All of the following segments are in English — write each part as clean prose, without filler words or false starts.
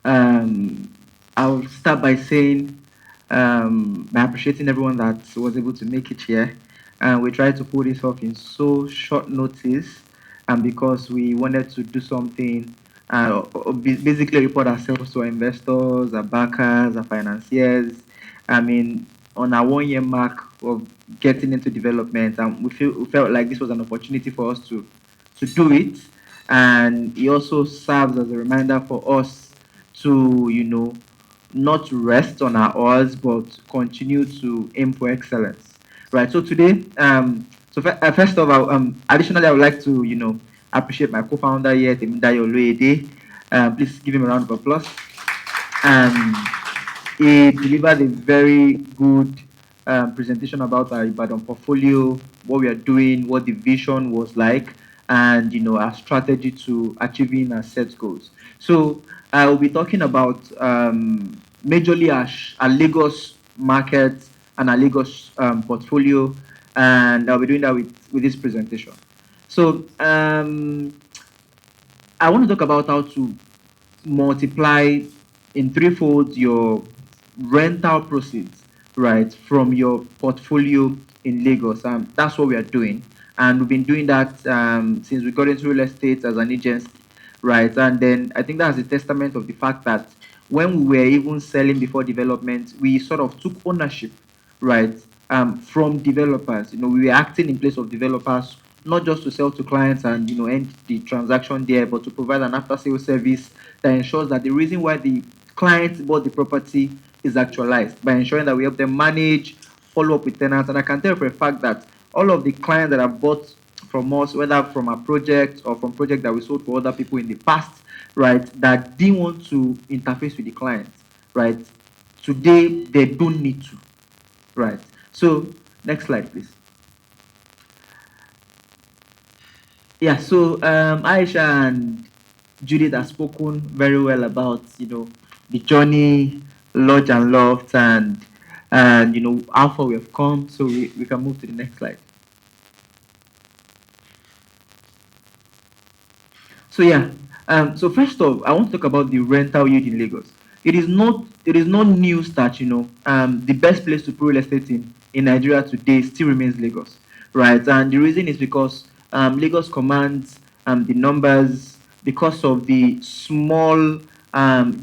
Um, I'll start by saying, by appreciating everyone that was able to make it here. And we tried to pull this off in so short notice, and because we wanted to do something, basically report ourselves to our investors, our backers, our financiers. I mean, on our 1 year mark of getting into development, and we felt like this was an opportunity for us to do it, and it also serves as a reminder for us to, not rest on our oars, but continue to aim for excellence. Right. So today, first of all, additionally, I would like to, appreciate my co-founder here, Temidayo Oloyede. Please give him a round of applause. He delivered a very good presentation about our Ibadan portfolio, what we are doing, what the vision was like, and our strategy to achieving our set goals. So I will be talking about majorly our Lagos market and our Lagos portfolio, and I'll be doing that with this presentation. So I want to talk about how to multiply in threefold your rental proceeds, right, from your portfolio in Lagos. That's what we are doing. And we've been doing that since we got into real estate as an agency, right? And then I think that's a testament of the fact that when we were even selling before development, we sort of took ownership, right, from developers. We were acting in place of developers, not just to sell to clients and end the transaction there, but to provide an after-sales service that ensures that the reason why the client bought the property is actualized by ensuring that we help them manage, follow up with tenants. And I can tell you for a fact that all of the clients that have bought from us, whether from a project or from project that we sold for other people in the past, right, that didn't want to interface with the client, right, today they don't need to, right. So next slide, please. Yeah, so Aisha and Judith have spoken very well about the journey, lodge and loft, and how far we have come. So we can move to the next slide. So yeah, so first off, I want to talk about the rental yield in Lagos. It is not news that the best place to put real estate in Nigeria today still remains Lagos, right? And the reason is because Lagos commands the numbers because of the small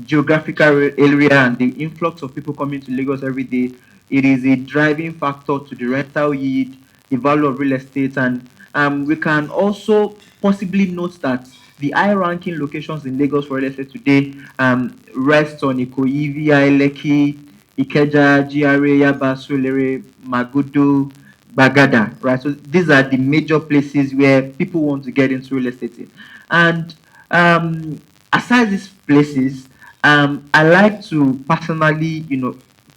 geographical area and the influx of people coming to Lagos every day. It is a driving factor to the rental yield, the value of real estate, and we can also possibly note that the high-ranking locations in Lagos for real estate today rest on Ikoyi, VI, Lekki, Ikeja, GRA, Yaba, Surulere, Magodo, Bagada, right? So these are the major places where people want to get into real estate in. And aside these places, I like to personally,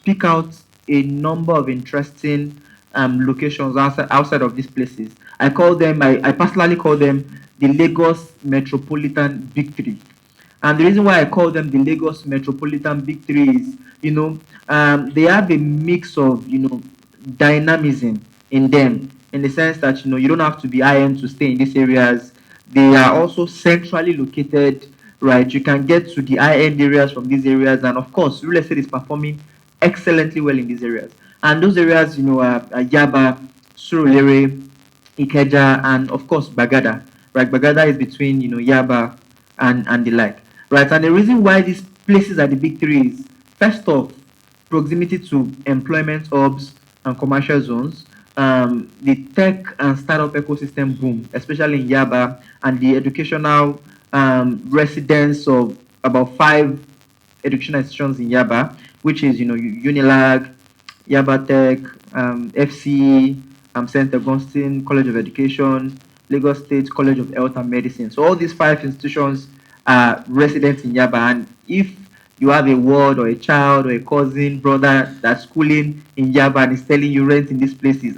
pick out a number of interesting locations outside of these places. I personally call them the Lagos Metropolitan Big Three. And the reason why I call them the Lagos Metropolitan Big Three is, they have a mix of, dynamism in them, in the sense that, you don't have to be high-end to stay in these areas. They are also centrally located, right? You can get to the high-end areas from these areas. And of course, real estate is performing excellently well in these areas. And those areas, are Yaba, Surulere, Ikeja, and of course Bagada. Right, Bagada is between Yaba and the like. Right, and the reason why these places are the big three is first off, proximity to employment hubs and commercial zones. The tech and startup ecosystem boom, especially in Yaba, and the educational residence of about 5 educational institutions in Yaba, which is Unilag, Yaba Tech, FCE, St. Augustine College of Education, Lagos State College of Health and Medicine. So all these 5 institutions are resident in Yaba. And if you have a ward or a child or a cousin, brother that's schooling in Yaba and is telling you rent in these places,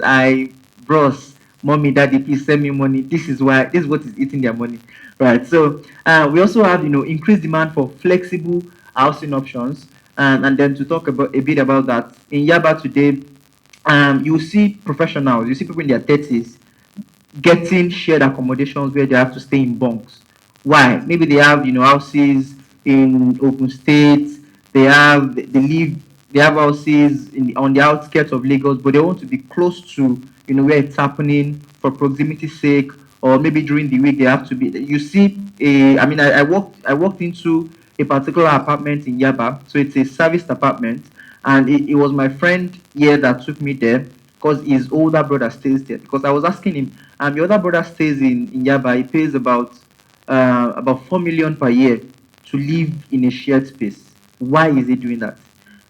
bros, mommy, daddy, please send me money. This is what is eating their money, right? So we also have increased demand for flexible housing options, and then to talk about a bit about that in Yaba today, you see professionals, you see people in their 30s getting shared accommodations where they have to stay in bunks. Why? Maybe they have houses in Ogun State. They live, they have houses on the outskirts of Lagos, but they want to be close to, where it's happening for proximity's sake, or maybe during the week they have to be. You see, I walked into a particular apartment in Yaba, so it's a serviced apartment, and it was my friend here that took me there because his older brother stays there. Because I was asking him, your older brother stays in Yaba. He pays about 4 million per year to live in a shared space. Why is he doing that?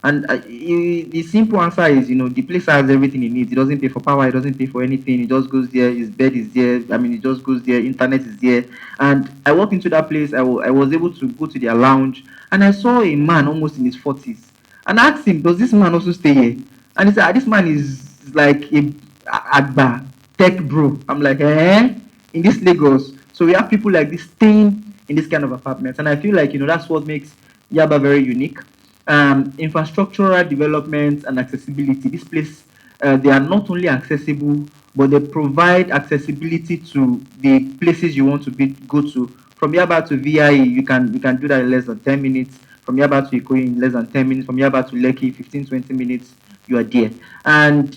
And the simple answer is, the place has everything he needs. He doesn't pay for power. He doesn't pay for anything. He just goes there. His bed is there. He just goes there. Internet is there. And I walked into that place. I was able to go to their lounge, and I saw a man almost in his 40s. And I asked him, does this man also stay here? And he said, this man is like a Agba tech bro. I'm like, in this Lagos. So we have people like this staying in this kind of apartments. And I feel like, that's what makes Yaba very unique. Infrastructural development and accessibility. This place, they are not only accessible, but they provide accessibility to the places you want to go to. From Yaba to VIE, you can do that in less than 10 minutes. From Yaba to Ikoyi in less than 10 minutes. From Yaba to Lekki, 15-20 minutes, you are there. And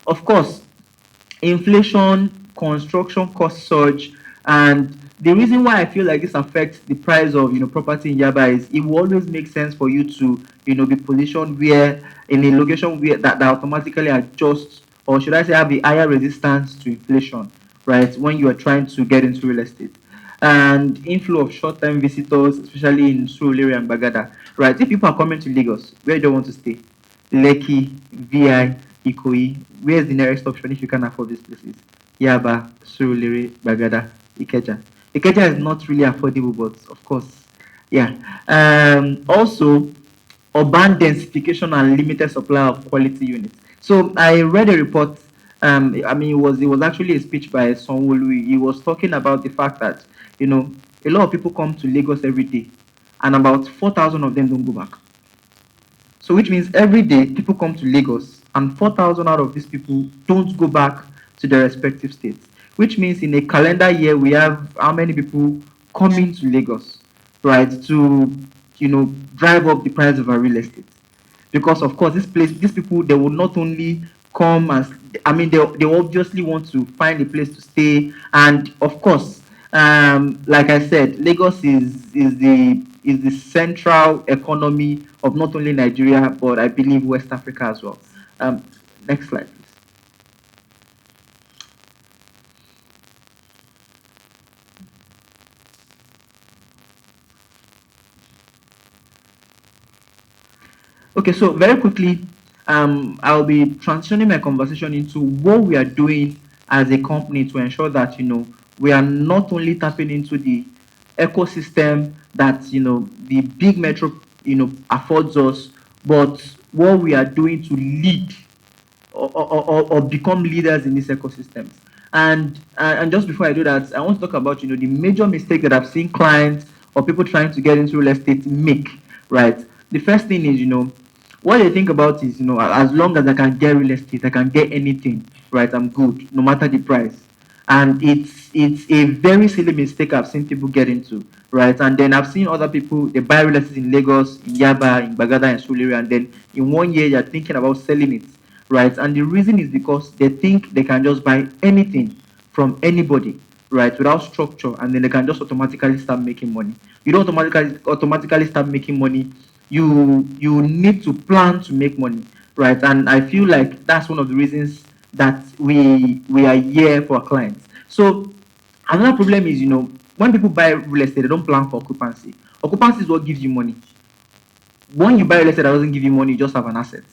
of course, inflation, construction cost surge, and the reason why I feel like this affects the price of property in Yaba is it will always make sense for you to be positioned where in a location where that automatically adjusts, or should I say have a higher resistance to inflation, right? When you are trying to get into real estate. And inflow of short-term visitors, especially in Surulere and Bagada, right? If people are coming to Lagos, where do you want to stay? Lekki, VI, Ikoyi. Where's the nearest option if you can afford these places? Yaba, Surulere, Bagada, Ikeja. Ikeja is not really affordable, but of course, yeah. Also, urban densification and limited supply of quality units. So I read a report. It was actually a speech by Sonwolu. He was talking about the fact that a lot of people come to Lagos every day, and about 4,000 of them don't go back. So which means every day people come to Lagos, and 4,000 out of these people don't go back to their respective states. Which means in a calendar year we have how many people coming to Lagos, right? To drive up the price of our real estate. Because of course these people, they will not only come as they obviously want to find a place to stay. And of course, like I said, Lagos is the central economy of not only Nigeria, but I believe West Africa as well. Next slide, please. Okay, so very quickly, I'll be transitioning my conversation into what we are doing as a company to ensure that we are not only tapping into the ecosystem that the big metro affords us, but what we are doing to lead or become leaders in these ecosystems. And just before I do that, I want to talk about the major mistake that I've seen clients or people trying to get into real estate make. Right. The first thing is what they think about is as long as I can get real estate, I can get anything. Right. I'm good, no matter the price. And it's a very silly mistake I've seen people get into, right? And then I've seen other people, they buy real estate in Lagos, in Yaba, in Bagada, and Suliri, and then in 1 year they're thinking about selling it, right? And the reason is because they think they can just buy anything from anybody, right, without structure, and then they can just automatically start making money. You don't automatically start making money. You need to plan to make money, right? And I feel like that's one of the reasons that we are here for our clients. So another problem is when people buy real estate, they don't plan for occupancy. Occupancy is what gives you money. When you buy real estate that doesn't give you money, you just have an asset,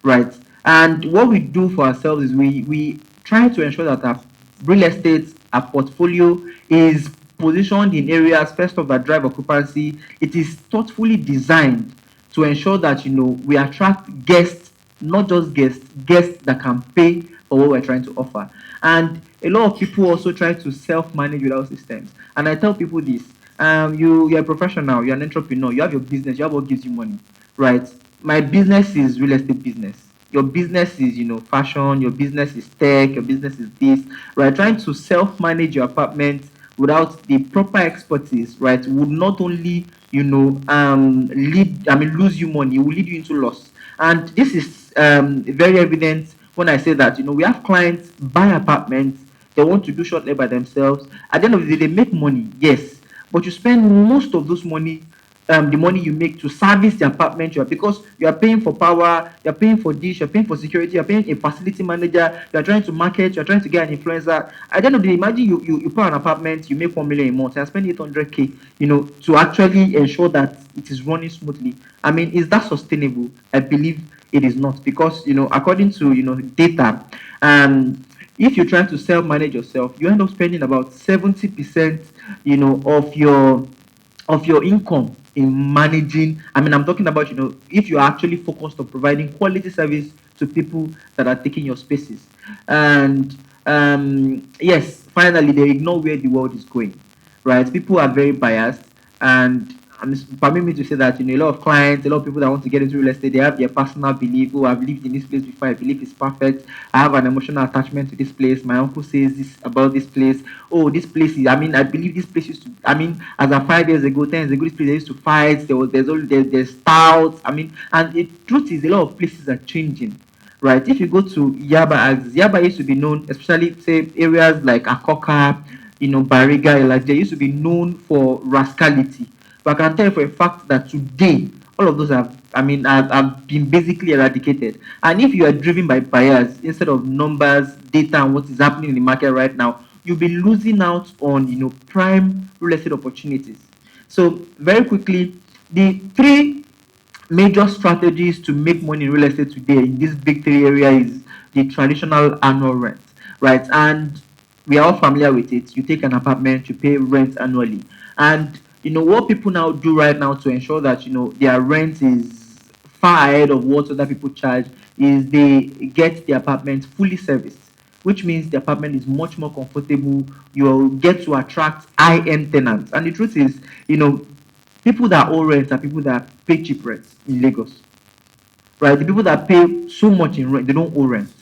right? And what we do for ourselves is we try to ensure that our real estate, our portfolio is positioned in areas first of that drive occupancy. It is thoughtfully designed to ensure that we attract guests, not just guests that can pay for what we're trying to offer. And a lot of people also try to self-manage without systems. And I tell people this: you're a professional, you're an entrepreneur, you have your business, you have what gives you money, right? My business is real estate business. Your business is fashion, your business is tech, your business is this, right? Trying to self-manage your apartment without the proper expertise, right, would not only, lead, I mean, lose you money, it will lead you into loss. And this is very evident when I say that, we have clients buy apartments, they want to do short labor themselves. At the end of the day, they make money, yes, but you spend most of those money, the money you make, to service the apartment you are, because you are paying for power, you're paying for dish, you're paying for security, you're paying a facility manager, you're trying to market, you're trying to get an influencer. At the end of the day, imagine you put an apartment, you make 1 million a month, and spend 800K, to actually ensure that it is running smoothly. I mean, is that sustainable? I believe it is not, because according to data, if you're trying to self manage yourself, you end up spending about 70%, of your income in managing. I mean, I'm talking about, if you're actually focused on providing quality service to people that are taking your spaces. And yes, finally, they ignore where the world is going, right? People are very biased, and permit me to say that, a lot of clients, a lot of people that want to get into real estate, they have their personal belief. Oh, I've lived in this place before, I believe it's perfect. I have an emotional attachment to this place. My uncle says this about this place. Oh, this place is, I mean, I believe this place used to, I mean, as of 5 years ago, 10 years ago, this place they used to fight. There's stouts. I mean, and the truth is, a lot of places are changing, right? If you go to Yaba axis, Yaba used to be known, especially say areas like Akoka, Bariga, Elijah, used to be known for rascality. But I can tell you for a fact that today, all of those have been basically eradicated. And if you are driven by bias instead of numbers, data, and what is happening in the market right now, you'll be losing out on, prime real estate opportunities. So very quickly, the three major strategies to make money in real estate today in these big three areas is the traditional annual rent, right? And we are all familiar with it. You take an apartment, you pay rent annually. And what people now do right now to ensure that their rent is far ahead of what other people charge is they get the apartment fully serviced, which means the apartment is much more comfortable. You'll get to attract high-end tenants. And the truth is, people that owe rent are people that pay cheap rent in Lagos, right? The people that pay so much in rent, they don't owe rent,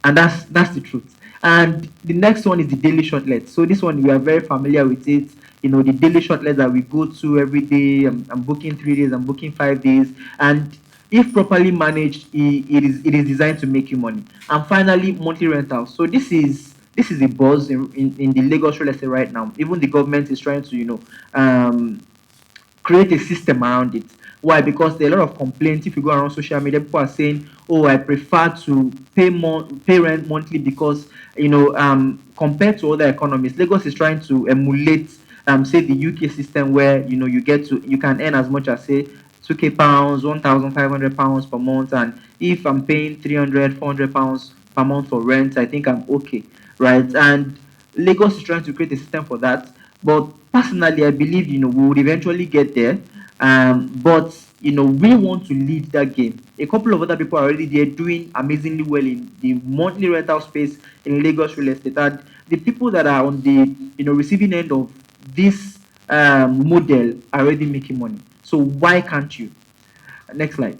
and that's the truth. And the next one is the daily shortlet. So this one we are very familiar with it. The daily shortlet that we go to every day. I'm booking 3 days. I'm booking 5 days, and if properly managed, it is designed to make you money. And finally, monthly rentals. So this is a buzz in the Lagos real estate right now. Even the government is trying to create a system around it. Why? Because there are a lot of complaints. If you go around social media, people are saying, "Oh, I prefer to pay rent monthly because compared to other economies, Lagos is trying to emulate say the UK system where you can earn as much as say 2k pounds, £1,500 per month, and if I'm paying 300, £400 per month for rent, I think I'm okay, right? And Lagos is trying to create a system for that. But personally, I believe we would eventually get there. But we want to lead that game. A couple of other people are already there doing amazingly well in the monthly rental space in Lagos real estate. And the people that are on the receiving end of this model are already making money. So why can't you? Next slide.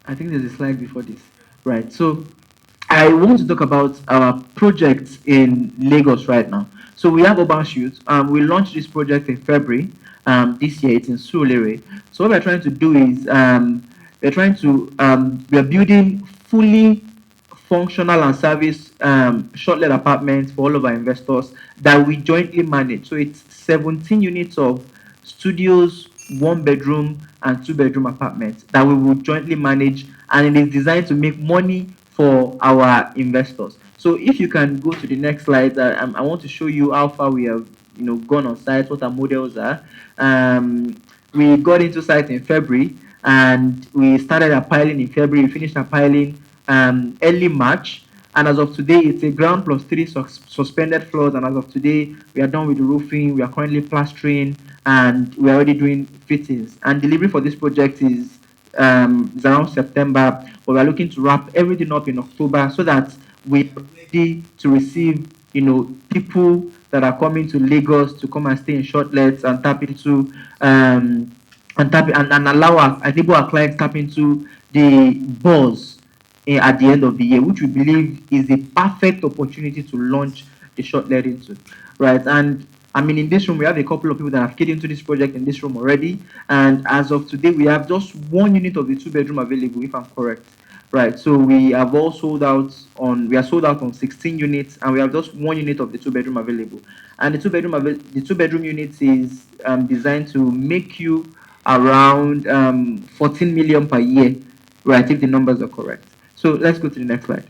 I think there's a slide before this. Right. So I want to talk about our projects in Lagos right now. So we have Urban Shoot. We launched this project in February this year. It's in Surulere. So what we're trying to do is we're building fully functional and service short-let apartments for all of our investors that we jointly manage. So it's 17 units of studios, 1 bedroom and 2 bedroom apartments that we will jointly manage, and it is designed to make money for our investors. So if you can go to the next slide, I want to show you how far we have gone on site, what our models are. We got into site in February, and we started our piling in February. We finished our piling early March, and as of today, it's a ground plus three suspended floors. And as of today, we are done with the roofing. We are currently plastering, and we are already doing fittings. And delivery for this project is around September, but we are looking to wrap everything up in October so that we are ready to receive, people that are coming to Lagos to come and stay in shortlets and tap into, and allow us, enable our clients tap into the buzz at the end of the year, which we believe is a perfect opportunity to launch the shortlet into, right? And I mean, in this room, we have a couple of people that have keyed into this project in this room already. And as of today, we have just one unit of the two-bedroom available, if I'm correct. Right. So we have all sold out on, we are sold out on 16 units, and we have just one unit of the two-bedroom available. And the two-bedroom unit is designed to make you around 14 million per year, right? If the numbers are correct. So let's go to the next slide.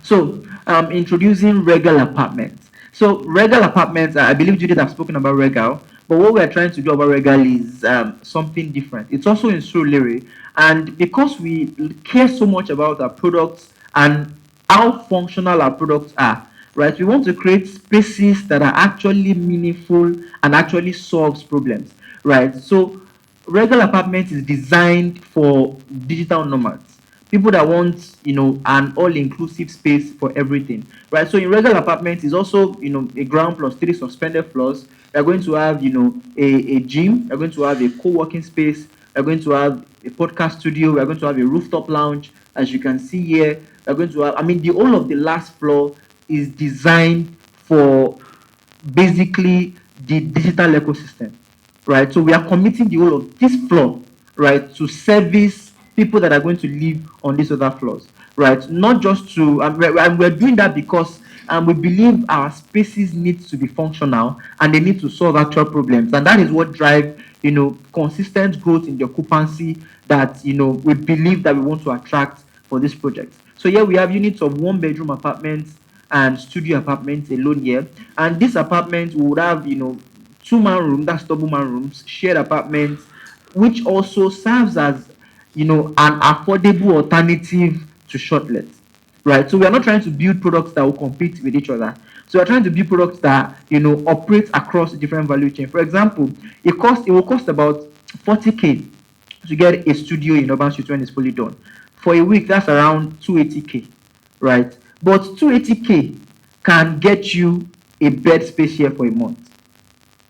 So, introducing Regal Apartments. So, Regal Apartments, I believe Judith have spoken about Regal, but what we are trying to do about Regal is something different. It's also in Surulere, and because we care so much about our products and how functional our products are, right? We want to create spaces that are actually meaningful and actually solves problems, right? So, Regal Apartments is designed for digital nomads, people that want, an all-inclusive space for everything, right? So in Regal Apartments is also, a ground plus three suspended floors. You're going to have, a gym. You're going to have a co-working space. You're going to have a podcast studio. We're going to have a rooftop lounge, as you can see here. We're going to have, I mean, the whole of the last floor is designed for basically the digital ecosystem, right? So we are committing the whole of this floor, right, to service people that are going to live on these other floors, right? Not just to, and we're doing that because we believe our spaces need to be functional and they need to solve actual problems, and that is what drives, consistent growth in the occupancy that, we believe that we want to attract for this project. So here we have units of one-bedroom apartments and studio apartments alone here. And this apartment would have, two-man room, that's double-man rooms, shared apartments, which also serves as, an affordable alternative to shortlets, right? So we are not trying to build products that will compete with each other. So we're trying to build products that, operate across different value chain. For example, it will cost about 40K to get a studio in Urban Street when it's fully done. For a week, that's around 280K, right? But 280K can get you a bed space here for a month,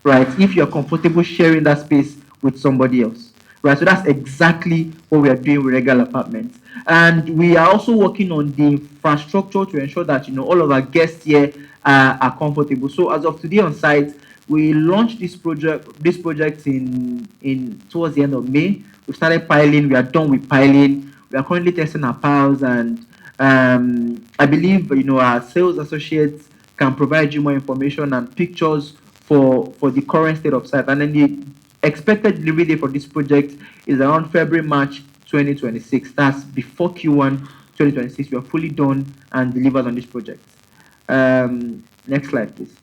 right? If you're comfortable sharing that space with somebody else, right? So that's exactly what we are doing with Regal Apartments. And we are also working on the infrastructure to ensure that, all of our guests here are comfortable. So as of today on site, we launched this project in towards the end of May. We started piling, we are done with piling. We are currently testing our piles, and I believe, our sales associates can provide you more information and pictures for the current state of site. And then the expected delivery date for this project is around February, March 2026. That's before Q1 2026. We are fully done and delivered on this project. Next slide, please.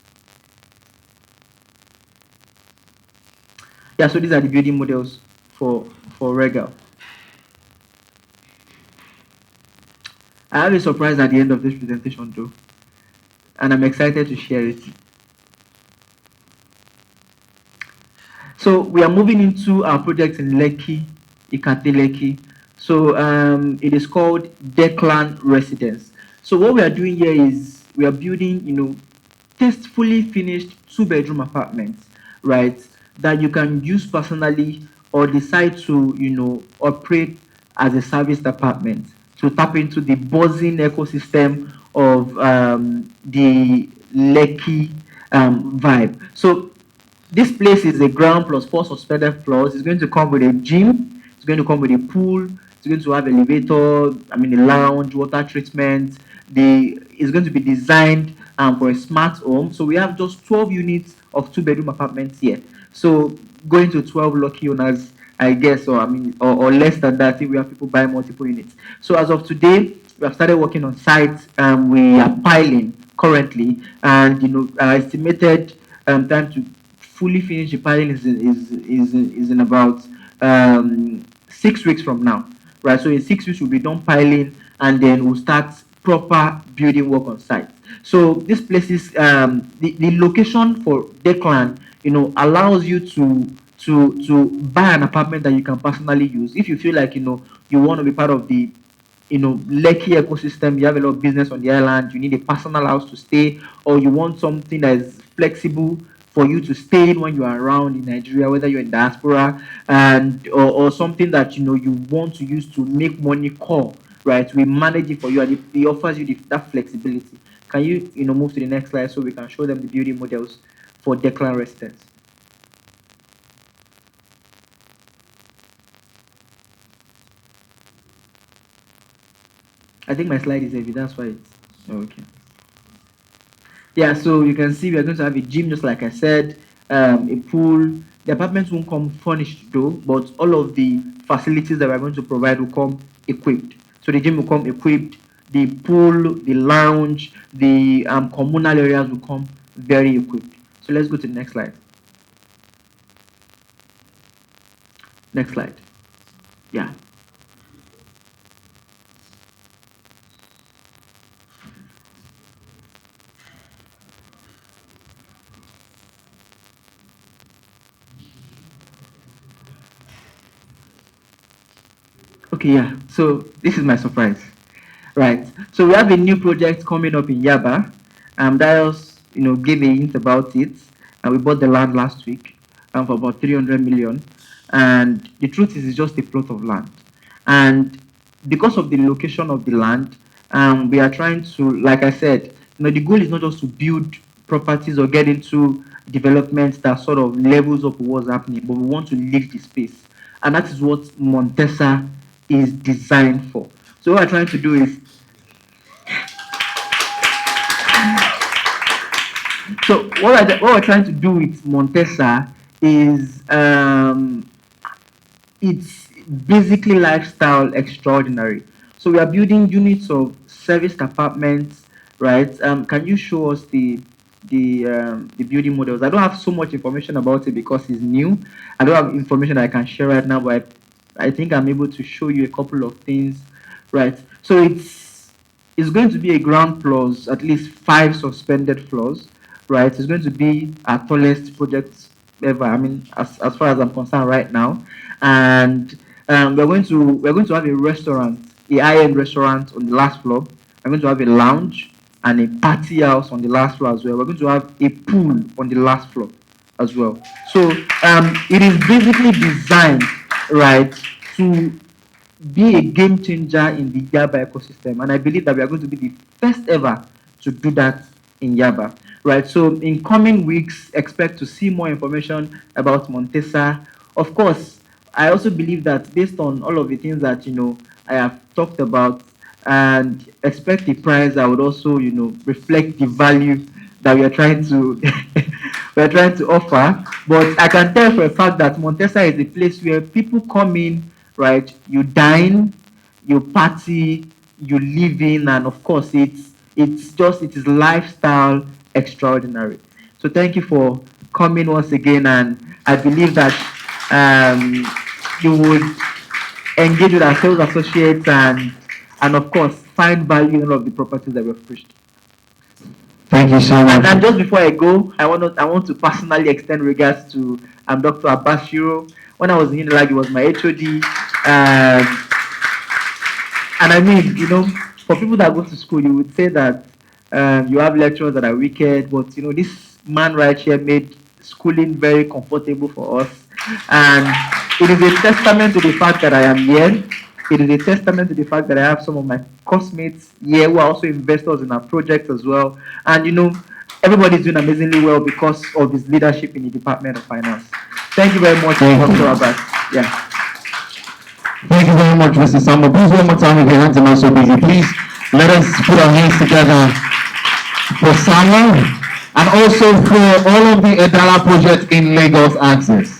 Yeah, so these are the building models for Regal. I have a surprise at the end of this presentation, though, and I'm excited to share it. So we are moving into our project in Lekki, Ikate Lekki. So it is called Declan Residence. So what we are doing here is we are building, tastefully finished two-bedroom apartments, right? That you can use personally or decide to, operate as a serviced apartment to tap into the buzzing ecosystem of the Lekki vibe. So this place is a ground plus four suspended floors. It's going to come with a gym. It's going to come with a pool. It's going to have elevator. I mean, a lounge, water treatment. It's going to be designed for a smart home. So we have just 12 units of two-bedroom apartments here. So going to 12 lucky owners, I guess, or less than that if we have people buying multiple units. So as of today, we have started working on site. We are piling currently, and our estimated time to fully finish the piling is in about 6 weeks from now, right? So in 6 weeks we'll be done piling, and then we'll start proper building work on site. So this place is the location for Declan, allows you to buy an apartment that you can personally use. If you feel like you want to be part of the Lekki ecosystem, you have a lot of business on the island, you need a personal house to stay, or you want something that is flexible for you to stay in when you are around in Nigeria, whether you're in diaspora, and or something that you want to use to make money core, right? We manage it for you, and it offers you that flexibility. Can you move to the next slide so we can show them the building models for Declan Residence? I think my slide is heavy, that's why it's okay. Yeah, so you can see we are going to have a gym, just like I said, a pool. The apartments won't come furnished though, but all of the facilities that we're going to provide will come equipped. So the gym will come equipped, the pool, the lounge, the communal areas will come very equipped. So let's go to the next slide. Next slide. Yeah. Okay, yeah. So this is my surprise. Right. So we have a new project coming up in Yaba. Darius, gave a hint about it. And we bought the land last week for about 300 million. And the truth is, it's just a plot of land. And because of the location of the land, we are trying to, like I said, the goal is not just to build properties or get into developments that sort of levels up what's happening, but we want to leave the space. And that is what Montesa is designed for. So what we're trying to do is, so what we're trying to do with Montesa is it's basically lifestyle extraordinary. So we are building units of serviced apartments, right? Can you show us the building models? I don't have so much information about it because it's new. I don't have information I can share right now, but I think I'm able to show you a couple of things, right? So it's going to be a ground plus at least 5 suspended floors, right? It's going to be our tallest project ever. I mean, as far as I'm concerned right now, and we're going to have a restaurant, a high-end restaurant on the last floor. We're going to have a lounge and a party house on the last floor as well. We're going to have a pool on the last floor as well. So it is basically designed, right, to be a game changer in the Yaba ecosystem. And I believe that we are going to be the first ever to do that in Yaba, right? So in coming weeks, expect to see more information about Montesa. Of course, I also believe that based on all of the things that, I have talked about, and expect the price that would also, reflect the value that we are trying to we're trying to offer. But I can tell for a fact that Montesa is a place where people come in, right? You dine, you party, you live in, and of course, it is lifestyle extraordinary. So thank you for coming once again, and I believe that you would engage with our sales associates and of course find value in all of the properties that we've pushed. Thank you so much. And just before I go, I want to personally extend regards to Dr. Abashiro. When I was in Edala, he was my HOD. And I mean, for people that go to school, you would say that you have lecturers that are wicked, but this man right here made schooling very comfortable for us. And it is a testament to the fact that I am here. It is a testament to the fact that I have some of my classmates here who are also investors in our project as well. And everybody's doing amazingly well because of his leadership in the Department of Finance. Thank you very much, Dr. Abbas. Yeah. Thank you very much, Mr. Sambo. Please, one more time, if your hands are not so busy, please let us put our hands together for Samuel and also for all of the Edala projects in Lagos Access.